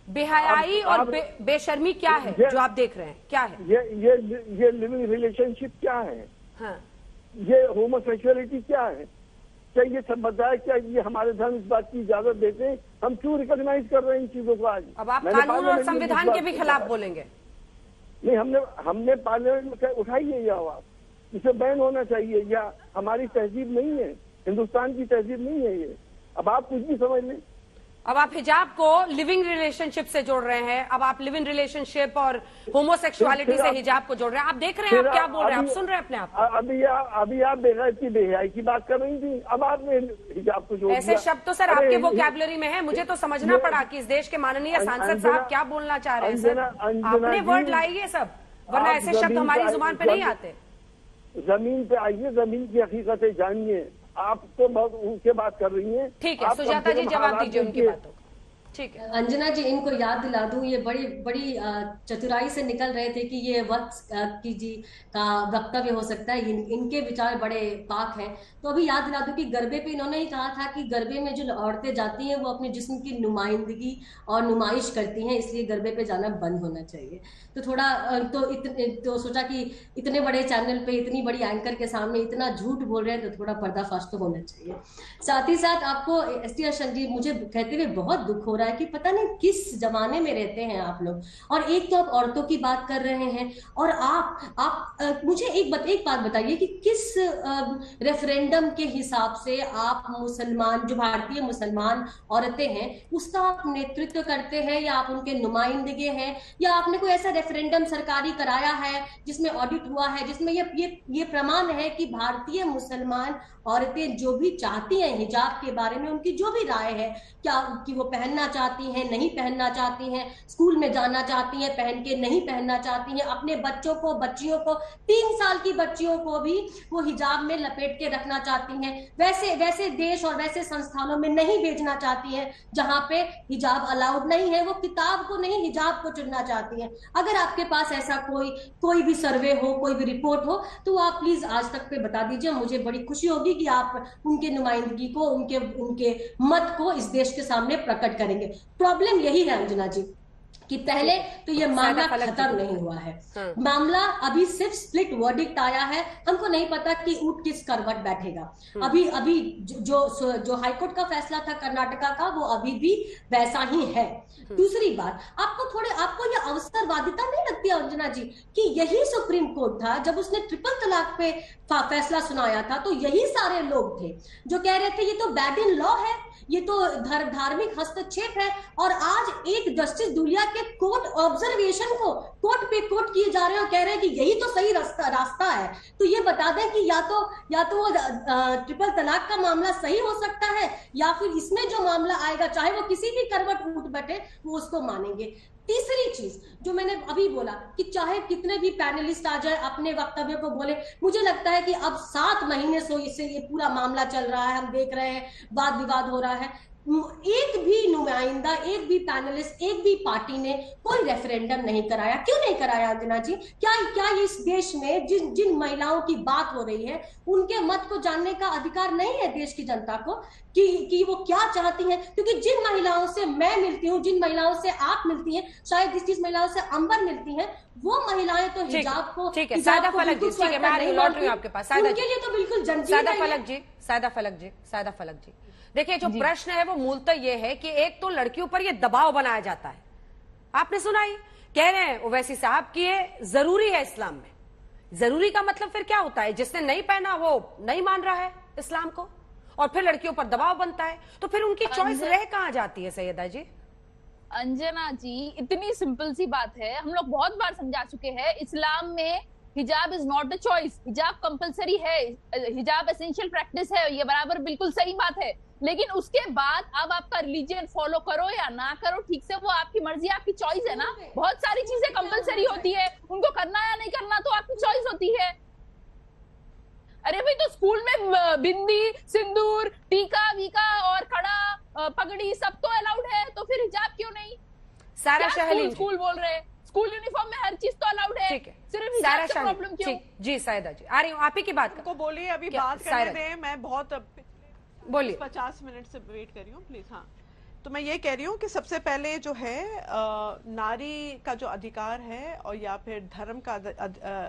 बेहयाई और बेशर्मी क्या है जो आप देख रहे हैं? क्या है ये लिविंग रिलेशनशिप क्या है? हाँ। ये होमोसेक्सुअलिटी क्या है? क्या ये सब बताया? क्या ये हमारे धर्म इस बात की इजाजत देते हैं? हम क्यों रिकॉग्नाइज कर रहे हैं इन चीजों को आज? अब आप कानून और संविधान के भी खिलाफ बोलेंगे? नहीं, हमने पार्लियामेंट में उठाई है ये आवाज, इसे बैन होना चाहिए। या हमारी तहजीब नहीं है, हिंदुस्तान की तहजीब नहीं है ये। अब आप कुछ भी समझ लें। अब आप हिजाब को लिविंग रिलेशनशिप से जोड़ रहे हैं, अब आप लिविंग रिलेशनशिप और होमोसेक्सुअलिटी से हिजाब को जोड़ रहे हैं। आप देख रहे हैं, आप क्या बोल रहे हैं, आप सुन रहे हैं अपने आप? अभी आप बेगैरती, बेहयाई की बात कर रही थी, अब आपने हिजाब को जोड़ दिया। ऐसे शब्द तो सर आपके वोकैबुलरी में है, मुझे तो समझना पड़ा कि इस देश के माननीय सांसद साहब क्या बोलना चाह रहे हैं। सर आपने वर्ड लाइए सब, वरना ऐसे शब्द हमारी जुबान पे नहीं आते। जमीन पे आइए, जमीन की हकीकतें जानिए। आप तो बहुत ऊंचे बात कर रही हैं। ठीक है, सुजाता जी जवाब दीजिए उनकी बातों को। ठीक है अंजना जी, इनको याद दिला दूं, ये बड़ी चतुराई से निकल रहे थे कि ये वक्त की जी का वक्तव्य हो सकता है, इनके विचार बड़े पाक हैं। तो अभी याद दिला दूं कि गरबे पे इन्होंने ही कहा था कि गरबे में जो औरतें जाती हैं वो अपने जिस्म की नुमाइंदगी और नुमाइश करती हैं, इसलिए गरबे पे जाना बंद होना चाहिए। तो थोड़ा तो सोचा कि इतने बड़े चैनल पे इतनी बड़ी एंकर के सामने इतना झूठ बोल रहे हैं तो थोड़ा पर्दाफाश तो होना चाहिए। साथ ही साथ आपको एसटी हसन जी, मुझे कहते हुए बहुत दुख हो रहा है कि पता नहीं किस जमाने में रहते हैं आप लोग। और एक तो आप औरतों की बात कर रहे हैं और आप मुझे एक बात बताइए कि किस रेफरेंडम के हिसाब से आप मुसलमान, जो भारतीय मुसलमान औरतें हैं, उसका आप नेतृत्व करते हैं या आप उनके नुमाइंदगे हैं, या आपने कोई ऐसा रेफरेंडम सरकारी कराया है जिसमें ऑडिट हुआ है, जिसमें ये प्रमाण है कि भारतीय मुसलमान औरतें जो भी चाहती हैं हिजाब के बारे में, उनकी जो भी राय है, क्या कि वो पहनना चाहती हैं, नहीं पहनना चाहती हैं, स्कूल में जाना चाहती हैं पहन के, नहीं पहनना चाहती हैं, अपने बच्चों को, बच्चियों को, 3 साल की बच्चियों को भी वो हिजाब में लपेट के रखना चाहती हैं, वैसे देश और वैसे संस्थानों में नहीं भेजना चाहती हैं जहां पे हिजाब अलाउड नहीं है, वो किताब को नहीं हिजाब को चुनना चाहती हैं। अगर आपके पास ऐसा कोई भी सर्वे हो, कोई भी रिपोर्ट हो, तो आप प्लीज आज तक पे बता दीजिए। मुझे बड़ी खुशी होगी कि आप उनके नुमाइंदगी को, उनके मत को इस देश के सामने प्रकट करेंगे। प्रॉब्लम यही है अंजना जी कि पहले तो ये मामला खत्म नहीं हुआ है। मामला अभी सिर्फ स्प्लिट वर्डिक्ट आया है, हमको नहीं पता कि ऊंट किस करवट बैठेगा। अभी जो हाईकोर्ट का फैसला था कर्नाटका का, वो अभी भी वैसा ही है। दूसरी बात, आपको ये अवसरवादिता नहीं लगती अंजना जी कि यही सुप्रीम कोर्ट था जब उसने ट्रिपल तलाक पे फैसला सुनाया था, तो यही सारे लोग थे जो कह रहे थे ये तो बैड इन लॉ है, ये तो धार्मिक हस्तक्षेप है। और आज एक जस्टिस धूलिया के कोर्ट ऑब्जर्वेशन को कोर्ट पे कोर्ट किए जा रहे हैं और कह रहे हैं कि यही तो सही रास्ता है। तो ये बता दें कि या तो वो ट्रिपल तलाक का मामला सही हो सकता है, या फिर इसमें जो मामला आएगा चाहे वो किसी भी करवट उठ बैठे वो उसको मानेंगे। तीसरी चीज जो मैंने अभी बोला कि चाहे कितने भी पैनलिस्ट आ जाए अपने वक्तव्य को बोले, मुझे लगता है कि अब 7 महीने से ये पूरा मामला चल रहा है, हम देख रहे हैं वाद विवाद हो रहा है, एक भी नुमाइंदा, एक भी पैनलिस्ट, एक भी पार्टी ने कोई रेफरेंडम नहीं कराया। क्यों नहीं कराया अंजना जी? क्या इस देश में जिन महिलाओं की बात हो रही है उनके मत को जानने का अधिकार नहीं है देश की जनता को कि वो क्या चाहती हैं? क्योंकि जिन महिलाओं से मैं मिलती हूँ, जिन महिलाओं से आप मिलती हैं, शायद जिस महिलाओं से अंबर मिलती हैं, वो महिलाएं तो हिजाब को ठीक है। सादा फलक जी, ठीक है, मैं लौट रही हूँ आपके पास। उनके लिए तो बिल्कुल सादा फलक जी देखिए, जो प्रश्न है वो मूलतः ये है कि एक तो लड़कियों पर ये दबाव बनाया जाता है। आपने सुना ही, कह रहे हैं ओवैसी साहब कि ये जरूरी है इस्लाम में। जरूरी का मतलब फिर क्या होता है? जिसने नहीं पहना वो नहीं मान रहा है इस्लाम को, और फिर लड़कियों पर दबाव बनता है, तो फिर उनकी चॉइस रह कहां जाती है सैयदा जी? अंजना जी, इतनी सिंपल सी बात है, हम लोग बहुत बार समझा चुके हैं, इस्लाम में हिजाब इज नॉट अ चॉइस। हिजाब कंपलसरी है, हिजाब एसेंशियल प्रैक्टिस है, ये बराबर बिल्कुल सही बात है। लेकिन उसके बाद अब आपका रिलीजन फॉलो करो या ना करो, ठीक से वो आपकी मर्जी, आपकी चॉइस है ना। बहुत सारी चीजें कंपलसरी होती है, उनको करना या नहीं करना तो आपकी चॉइस होती है। अरे भाई, तो स्कूल में बिंदी, सिंदूर, टीका वीका और कड़ा, पगड़ी सब तो अलाउड है, तो फिर हिजाब क्यों नहीं? सारा शहली स्कूल बोल रहे हैं, स्कूल यूनिफॉर्म में हर चीज तो अलाउड है, सिर्फ हिजाब से प्रॉब्लम क्यों? जी सैयदा जी, आ रही हूँ आप ही की बात को बोलिए, अभी बात करने दें। मैं बहुत बोलिए, 50 मिनट से वेट कर रही हूँ प्लीज। हाँ, तो मैं ये कह रही हूँ कि सबसे पहले जो है नारी का जो अधिकार है और या फिर धर्म का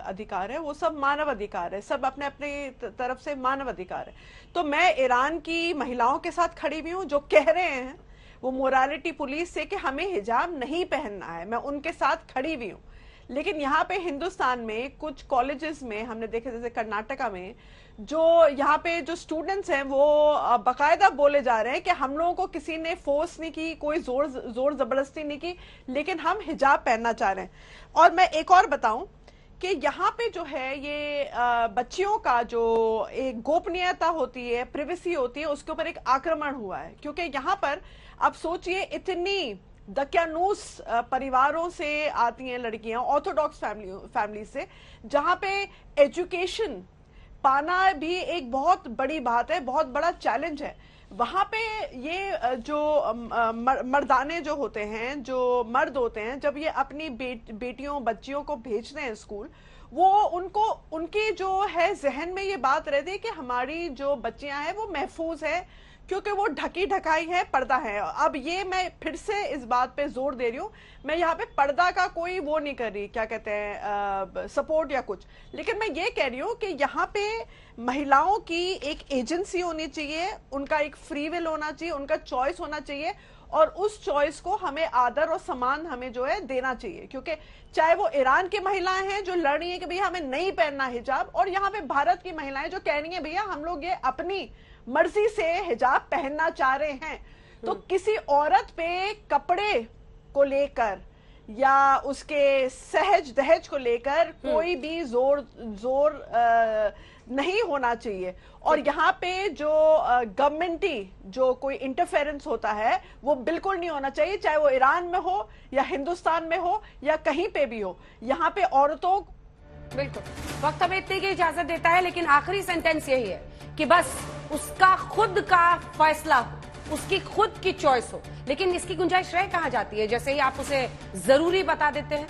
अधिकार है, वो सब मानव अधिकार है, सब अपने अपने तरफ से मानव अधिकार है। तो मैं ईरान की महिलाओं के साथ खड़ी हुई हूँ जो कह रहे हैं वो मोरालिटी पुलिस से कि हमें हिजाब नहीं पहनना है, मैं उनके साथ खड़ी हुई हूँ। लेकिन यहाँ पे हिंदुस्तान में कुछ कॉलेजेस में हमने देखे, जैसे कर्नाटका में, जो यहाँ पे जो स्टूडेंट्स हैं वो बाकायदा बोले जा रहे हैं कि हम लोगों को किसी ने फोर्स नहीं की, कोई जोर जबरदस्ती नहीं की, लेकिन हम हिजाब पहनना चाह रहे हैं। और मैं एक और बताऊं कि यहाँ पे जो है ये बच्चियों का जो एक गोपनीयता होती है, प्रिवेसी होती है, उसके ऊपर एक आक्रमण हुआ है। क्योंकि यहाँ पर आप सोचिए, इतनी दकियानूस परिवारों से आती हैं लड़कियां, ऑर्थोडॉक्स फैमिली से, जहां पे एजुकेशन पाना भी एक बहुत बड़ी बात है, बहुत बड़ा चैलेंज है। वहां पे ये जो मर्दाने जो होते हैं, जो मर्द होते हैं, जब ये अपनी बेटियों बच्चियों को भेजते हैं स्कूल, वो उनको उनके जो है जहन में ये बात रहती है कि हमारी जो बच्चियां हैं वो महफूज है, क्योंकि वो ढकी ढकाई है, पर्दा है। अब ये मैं फिर से इस बात पे जोर दे रही हूँ, मैं यहाँ पे पर्दा का कोई वो नहीं कर रही, क्या कहते हैं, सपोर्ट या कुछ, लेकिन मैं ये कह रही हूँ कि यहाँ पे महिलाओं की एक एजेंसी होनी चाहिए, उनका एक फ्री विल होना चाहिए, उनका चॉइस होना चाहिए, और उस चॉइस को हमें आदर और सम्मान हमें जो है देना चाहिए। क्योंकि चाहे वो ईरान की महिलाएं हैं जो लड़ रही है कि भैया हमें नहीं पहनना हिजाब, और यहाँ पे भारत की महिलाएं जो कह रही है भैया हम लोग ये अपनी मर्जी से हिजाब पहनना चाह रहे हैं। तो किसी औरत पे कपड़े को लेकर या उसके सहज दहेज को लेकर कोई भी जोर नहीं होना चाहिए। और यहाँ पे जो गवर्नमेंटी जो कोई इंटरफेरेंस होता है वो बिल्कुल नहीं होना चाहिए, चाहे वो ईरान में हो या हिंदुस्तान में हो या कहीं पे भी हो। यहाँ पे औरतों, बिल्कुल वक्त हमें इतने की इजाजत देता है, लेकिन आखिरी सेंटेंस यही है कि बस उसका खुद का फैसला हो, उसकी खुद की चॉइस हो। लेकिन इसकी गुंजाइश रह कहां जाती है? जैसे ही आप उसे जरूरी बता देते हैं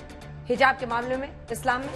हिजाब के मामले में इस्लाम में।